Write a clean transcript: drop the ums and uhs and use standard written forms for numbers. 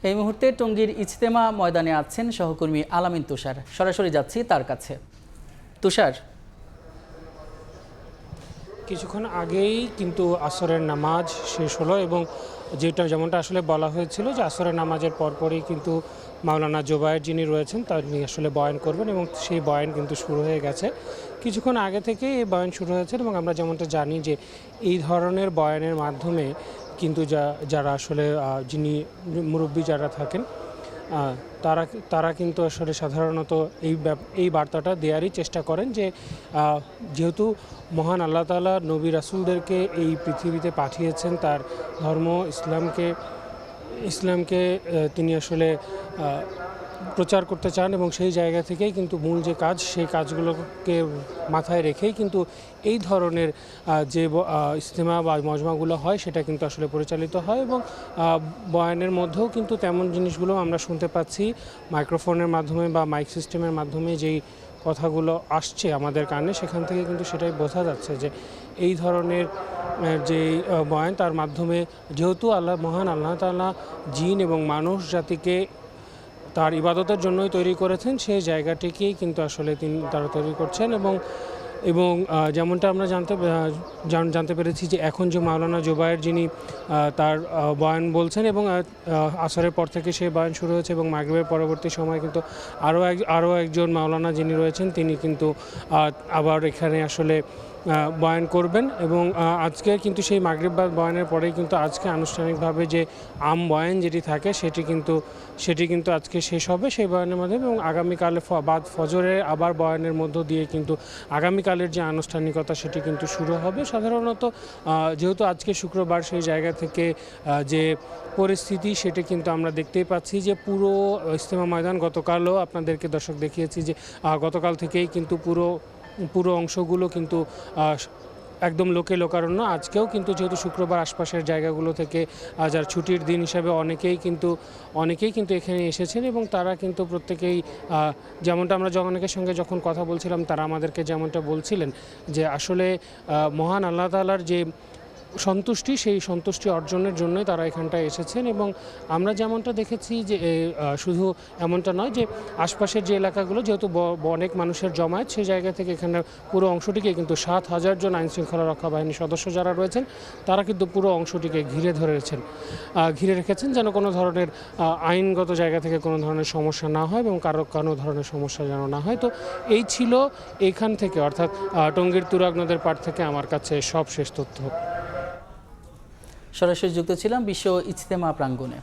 এই মুহূর্তে টঙ্গীর ইজতেমা ময়দানে আছেন সহকর্মী আলামিন তুষার। সরাসরি যাচ্ছি তার কাছে। তুষার, কিছুক্ষণ আগেই কিন্তু আসরের নামাজ শেষ হলো এবং যেমনটা আসলে বলা হয়েছিল যে আসরের নামাজের পরপরই কিন্তু মাওলানা জোবায়ের যিনি রয়েছেন তিনি আসলে বয়ান করবেন এবং সেই বয়ান কিন্তু শুরু হয়ে গেছে। কিছুক্ষণ আগে থেকে এই বয়ান শুরু হয়েছে এবং আমরা যেমনটা জানি যে এই ধরনের বয়ানের মাধ্যমে কিন্তু যারা আসলে যিনি মুরব্বী যারা থাকেন তারা কিন্তু আসলে সাধারণত এই বার্তাটা দেওয়ারই চেষ্টা করেন যে যেহেতু মহান আল্লাহ তাআলা নবী রাসূলদেরকে এই পৃথিবীতে পাঠিয়েছেন তার ধর্ম ইসলামকে তিনি আসলে প্রচার করতে চান এবং সেই জায়গা থেকেই কিন্তু মূল যে কাজ সেই কাজগুলোকে মাথায় রেখেই কিন্তু এই ধরনের যে ইজতেমা বা মজমাগুলো হয় সেটা কিন্তু আসলে পরিচালিত হয় এবং বয়ানের মধ্যেও কিন্তু তেমন জিনিসগুলো আমরা শুনতে পাচ্ছি মাইক্রোফোনের মাধ্যমে বা মাইক সিস্টেমের মাধ্যমে যেই কথাগুলো আসছে আমাদের কানে সেখান থেকে কিন্তু সেটাই বোঝা যাচ্ছে যে এই ধরনের যে বয়ান তার মাধ্যমে যেহেতু মহান আল্লাহ তাআলা জিন এবং মানুষ জাতিকে তার ইবাদতের জন্যই তৈরি করেছেন সেই জায়গাটিকেই কিন্তু আসলে তারা তৈরি করছেন এবং যেমনটা আমরা জানতে পেরেছি যে এখন যে মাওলানা জোবায়ের যিনি তার বয়ান বলছেন এবং আসরের পর থেকে সেই বয়ান শুরু হয়েছে এবং মাগরিবের পরবর্তী সময় কিন্তু আরও একজন মাওলানা যিনি রয়েছেন তিনি কিন্তু আবার এখানে আসলে বয়ান করবেন এবং আজকে কিন্তু সেই মাগরিব বা বয়ানের পরেই কিন্তু আজকে আনুষ্ঠানিকভাবে যে বয়ান যেটি থাকে সেটি কিন্তু আজকে শেষ হবে সেই বয়ানের মাধ্যমে এবং আগামীকালে বাদ ফজরে আবার বয়ানের মধ্য দিয়ে কিন্তু আগামীকালের যে আনুষ্ঠানিকতা সেটি কিন্তু শুরু হবে। সাধারণত যেহেতু আজকে শুক্রবার সেই জায়গা থেকে যে পরিস্থিতি সেটি কিন্তু আমরা দেখতেই পাচ্ছি যে পুরো ইজতেমা ময়দান গতকালও আপনাদেরকে দর্শক দেখিয়েছি যে গতকাল থেকেই কিন্তু পুরো অংশগুলো কিন্তু একদম লোকারণ্য। আজকেও কিন্তু যেহেতু শুক্রবার আশপাশের জায়গাগুলো থেকে যার ছুটির দিন হিসাবে অনেকেই কিন্তু এখানে এসেছেন এবং তারা কিন্তু প্রত্যেকেই যেমনটা আমরা অনেকের সঙ্গে যখন কথা বলছিলাম তারা আমাদেরকে যেমনটা বলছিলেন যে আসলে মহান আল্লাহ তাআলার যে সন্তুষ্টি সেই সন্তুষ্টি অর্জনের জন্যই তারা এখানটায় এসেছেন এবং আমরা যেমনটা দেখেছি যে শুধু এমনটা নয় যে আশপাশের যে এলাকাগুলো যেহেতু অনেক মানুষের জমায়েত সেই জায়গা থেকে এখানে পুরো অংশটিকে কিন্তু 7,000 জন আইনশৃঙ্খলা রক্ষা বাহিনীর সদস্য যারা রয়েছেন তারা কিন্তু পুরো অংশটিকে ঘিরে রেখেছেন যেন কোনো ধরনের আইনগত জায়গা থেকে কোনো ধরনের সমস্যা না হয় এবং কোনো ধরনের সমস্যা যেন না হয়। তো এই ছিল এইখান থেকে অর্থাৎ টঙ্গীর তুরাগ নদের পাড় থেকে আমার কাছে সব শেষ তথ্য। সরাসরি যুক্ত ছিলাম বিশ্ব ইজতেমা প্রাঙ্গণে।